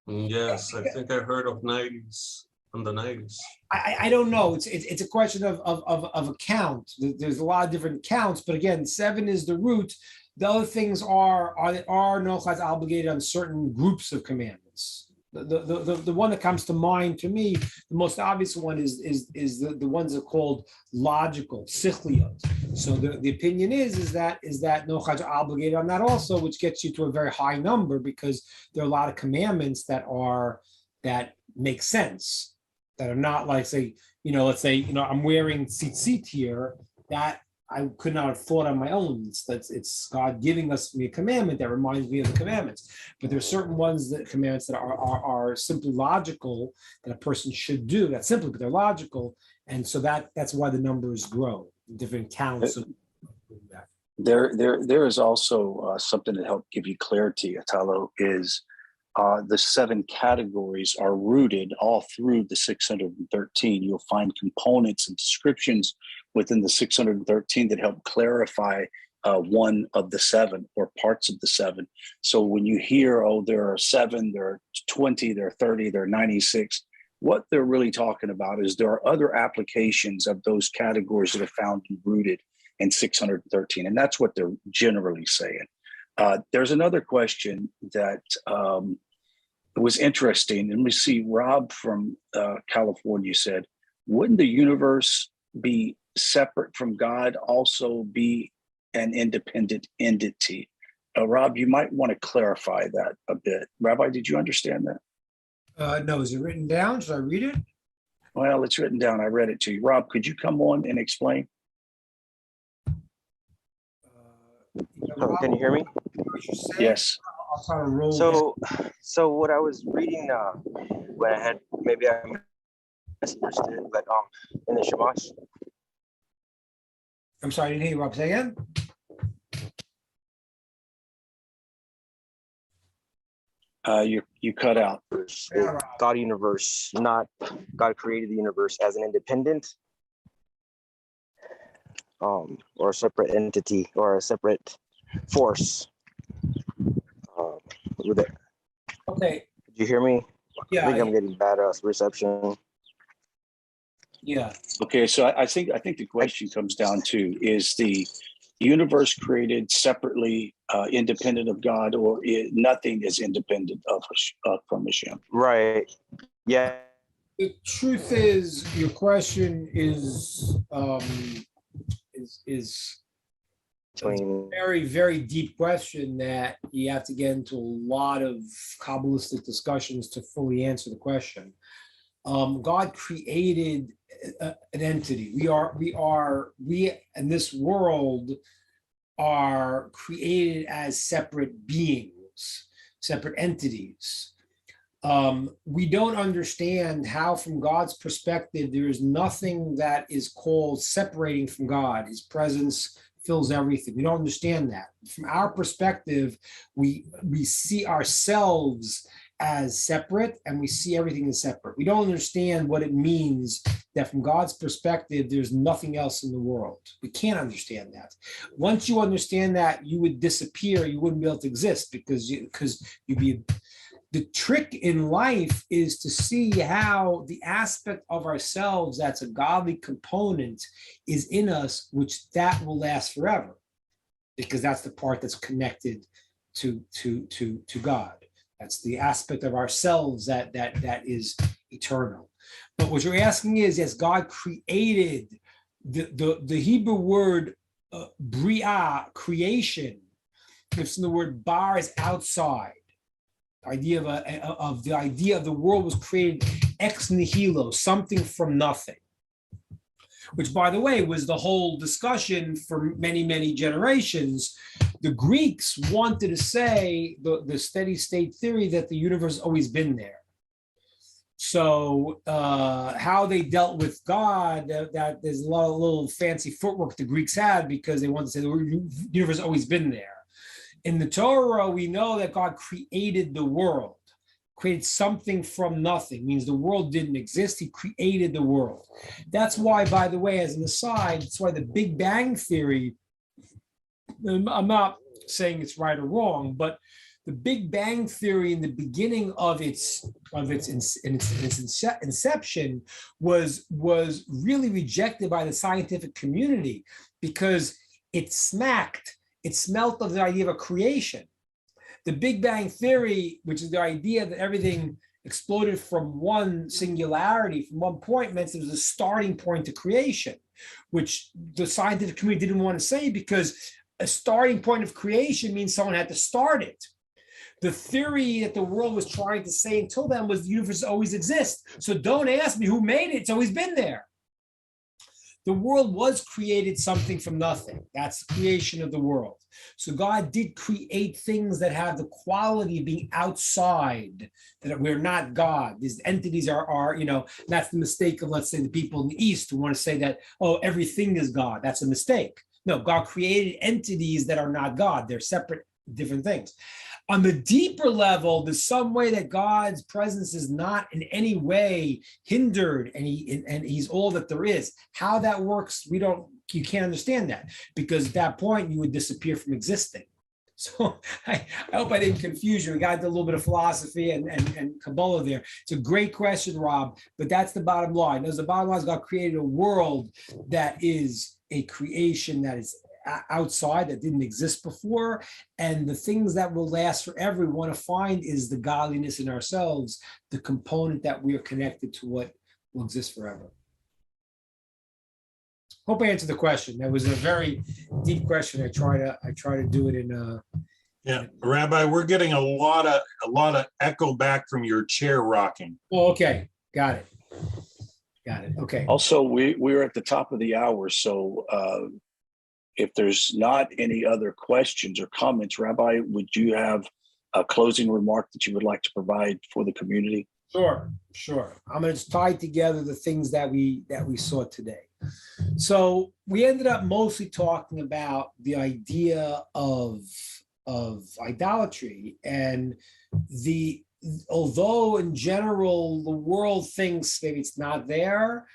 Yes, I think I heard of 90s on the 90s.
I don't know. It's a question of a count. There's a lot of different counts, but again, 7 is the root. The other things are Noachai obligated on certain groups of commandments. The one that comes to mind to me, the most obvious one is the ones that are called logical, sichliot. So the opinion is that Noachai are obligated on that also, which gets you to a very high number because there are a lot of commandments that make sense, that are not like, say, let's say, I'm wearing tzitzit here, that I could not have thought on my own. It's God giving me a commandment that reminds me of the commandments. But there are certain commandments that are simply logical that a person should do. That's simply, but they're logical, and so that's why the numbers grow. Different counts.
There is also something to help give you clarity, Atalo, is the 7 categories are rooted all through the 613. You'll find components and descriptions within the 613 that help clarify one of the 7 or parts of the 7. So when you hear, there are 7, there are 20, there are 30, there are 96, what they're really talking about is there are other applications of those categories that are found and rooted in 613. And that's what they're generally saying. There's another question that was interesting. And we see Rob from California said, wouldn't the universe be separate from God, also be an independent entity? Rob, you might want to clarify that a bit. Rabbi, did you understand that?
No, is it written down? Should I read it?
Well, it's written down. I read it to you. Rob, could you come on and explain?
Can you hear me?
what you're saying.
Yes.
I'll try to roll that.
So what I was reading when I had maybe I misunderstood, but in the Shamash.
I'm sorry, I didn't hear you, Rob. Say again?
You cut out.
God universe, not God created the universe as an independent or a separate entity or a separate force.
Okay.
Did you hear me?
Yeah.
I think I'm getting bad reception.
Yeah.
Okay, so I think the question comes down to, is the universe created separately, independent of God, or nothing is independent of from Hashem?
Right. Yeah.
The truth is, your question is a very, very deep question that you have to get into a lot of Kabbalistic discussions to fully answer the question. God created an entity. We in this world are created as separate beings, separate entities. We don't understand how, from God's perspective, there is nothing that is called separating from God. His presence fills everything. We don't understand that. From our perspective, we see ourselves as separate, and we see everything as separate. We don't understand what it means that from God's perspective, there's nothing else in the world. We can't understand that. Once you understand that, you would disappear. You wouldn't be able to exist because you'd be. The trick in life is to see how the aspect of ourselves that's a godly component is in us, which that will last forever, because that's the part that's connected to God. That's the aspect of ourselves that is eternal. But what you're asking is, yes, God created the Hebrew word bria, creation. It's in the word bar is outside. Idea of the idea of the world was created ex nihilo, something from nothing, which, by the way, was the whole discussion for many, many generations. The Greeks wanted to say the steady state theory that the universe has always been there. So how they dealt with God, that there's a lot of little fancy footwork the Greeks had, because they wanted to say the universe has always been there. In the Torah, we know that God created the world, created something from nothing, means the world didn't exist. He created the world. That's why, by the way, as an aside, that's why the Big Bang Theory, I'm not saying it's right or wrong, but the Big Bang Theory in the beginning of its inception was really rejected by the scientific community, because it smelt of the idea of a creation. The Big Bang Theory, which is the idea that everything exploded from one singularity, from one point, meant there was a starting point to creation, which the scientific community didn't want to say, because a starting point of creation means someone had to start it. The theory that the world was trying to say until then was the universe always exists. So don't ask me who made it. It's always been there. The world was created something from nothing. That's the creation of the world. So God did create things that have the quality of being outside, that we're not God. These entities are, that's the mistake of, let's say, the people in the East who want to say that, oh, everything is God. That's a mistake. No, God created entities that are not God. They're separate, different things. On the deeper level, there's some way that God's presence is not in any way hindered, and he's all that there is. How that works, you can't understand that, because at that point you would disappear from existing. So I hope I didn't confuse you. We got into a little bit of philosophy and Kabbalah there. It's a great question, Rob, but that's the bottom line. The bottom line is God created a world that is a creation that is outside, that didn't exist before, and the things that will last forever we want to find is the godliness in ourselves, the component that we are connected to what will exist forever. Hope I answered the question. That was a very deep question. I try to do it in
Yeah, Rabbi, we're getting a lot of echo back from your chair rocking.
Oh, okay, got it. Okay.
Also, we're at the top of the hour, so if there's not any other questions or comments, Rabbi, would you have a closing remark that you would like to provide for the community?
Sure. I'm going to tie together the things that we saw today. So we ended up mostly talking about the idea of idolatry, and although in general the world thinks maybe it's not there,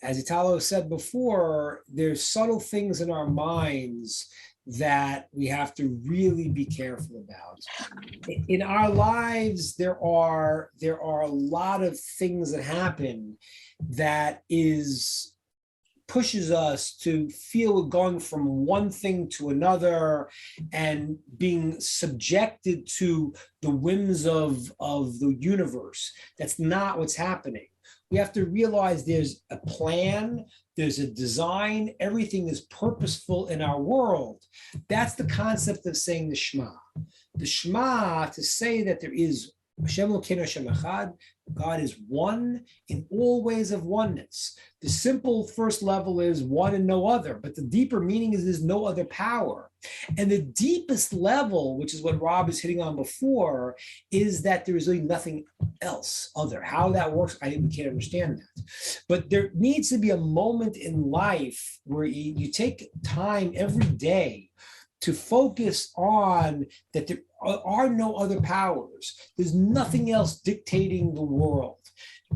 as Italo said before, there's subtle things in our minds that we have to really be careful about. In our lives, there are a lot of things that happen that pushes us to feel going from one thing to another and being subjected to the whims of the universe. That's not what's happening. We have to realize there's a plan, there's a design, everything is purposeful in our world. That's the concept of saying the Shema. The Shema, to say that there is Hashem Elokeinu Hashem Echad, God is one in all ways of oneness. The simple first level is one and no other, but the deeper meaning is there's no other power. And the deepest level, which is what Rob is hitting on before, is that there is really nothing else other. How that works, I can't understand that. But there needs to be a moment in life where you take time every day to focus on that there are no other powers. There's nothing else dictating the world,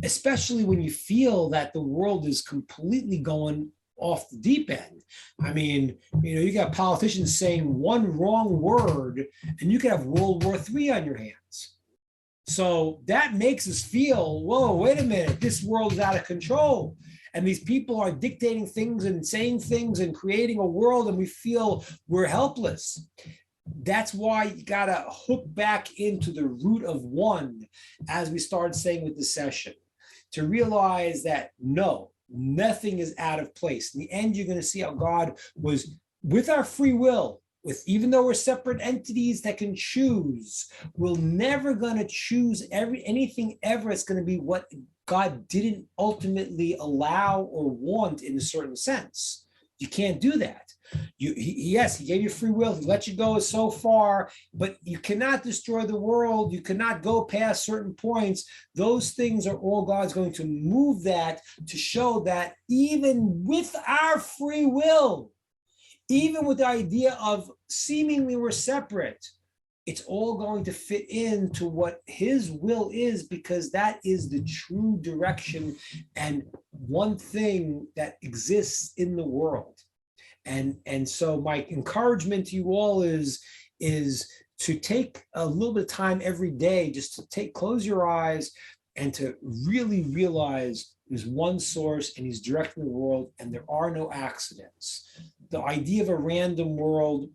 especially when you feel that the world is completely going off the deep end. I mean, you got politicians saying one wrong word and you could have World War III on your hands. So that makes us feel, whoa, wait a minute, this world is out of control. And these people are dictating things and saying things and creating a world, and we feel we're helpless. That's why you got to hook back into the root of one, as we started saying with the session, to realize that no, nothing is out of place. In the end, you're going to see how God was, with our free will, even though we're separate entities that can choose, we're never going to choose anything ever. It's going to be what God didn't ultimately allow or want in a certain sense. You can't do that. Yes, he gave you free will. He let you go so far, but you cannot destroy the world. You cannot go past certain points. Those things are all God's going to move that to show that even with our free will, even with the idea of seemingly we're separate, it's all going to fit into what his will is, because that is the true direction and one thing that exists in the world. And so my encouragement to you all is to take a little bit of time every day, just to close your eyes and to really realize there's one source and he's directing the world and there are no accidents. The idea of a random world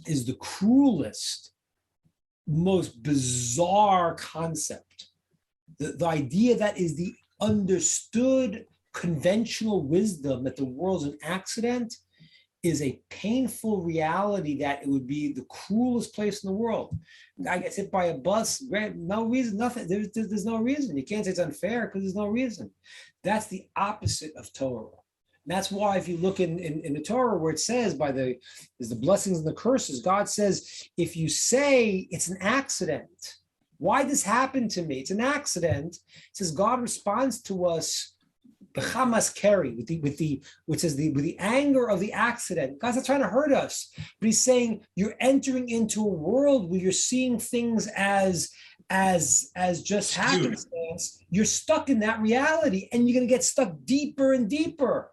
is the cruelest, most bizarre concept. The idea that is the understood conventional wisdom that the world's an accident is a painful reality, that it would be the cruelest place in the world. I get hit by a bus, no reason, nothing. There's no reason. You can't say it's unfair because there's no reason. That's the opposite of Torah. And that's why if you look in the Torah where it says there's the blessings and the curses, God says, if you say it's an accident, why this happened to me? It's an accident. It says God responds to us b'chamas keri, with the anger of the accident. God's not trying to hurt us, but he's saying you're entering into a world where you're seeing things as just happenstance. You're stuck in that reality, and you're going to get stuck deeper and deeper.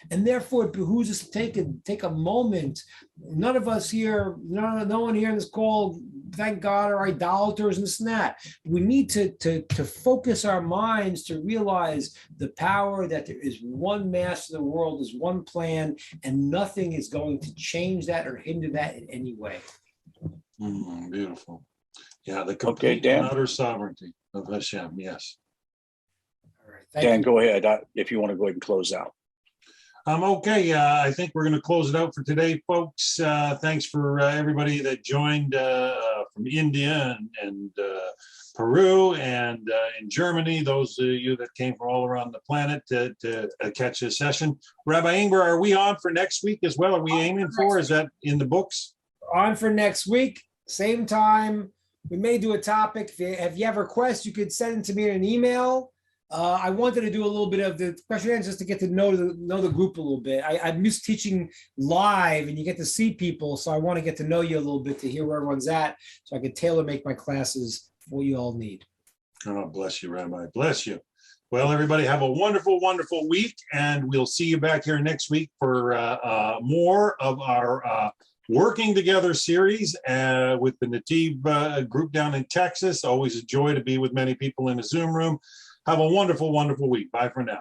And therefore, it behooves us to take a moment. None of us here, no one here in this call, thank God, are idolaters and this and that. We need to focus our minds to realize the power that there is one master of the world, is one plan, and nothing is going to change that or hinder that in any way.
Beautiful. Yeah, the complete and utter sovereignty of Hashem. Yes.
All right. Dan, go ahead if you want to go ahead and close out.
Okay, I think we're going to close it out for today, folks. Thanks for everybody that joined from India and Peru and in Germany, those of you that came from all around the planet to catch this session. Rabbi Ingber, are we on for next week as well? Are we aiming for? Is that in the books?
On for next week, same time. We may do a topic. If you have requests, you could send it to me in an email. I wanted to do a little bit of the question and answer just to get to know the group a little bit. I'm used to teaching live and you get to see people. So I want to get to know you a little bit to hear where everyone's at so I can tailor make my classes for what you all need.
Oh, bless you, Rabbi. Bless you. Well, everybody have a wonderful, wonderful week. And we'll see you back here next week for more of our Working Together series with the Nativ group down in Texas. Always a joy to be with many people in a Zoom room. Have a wonderful, wonderful week. Bye for now.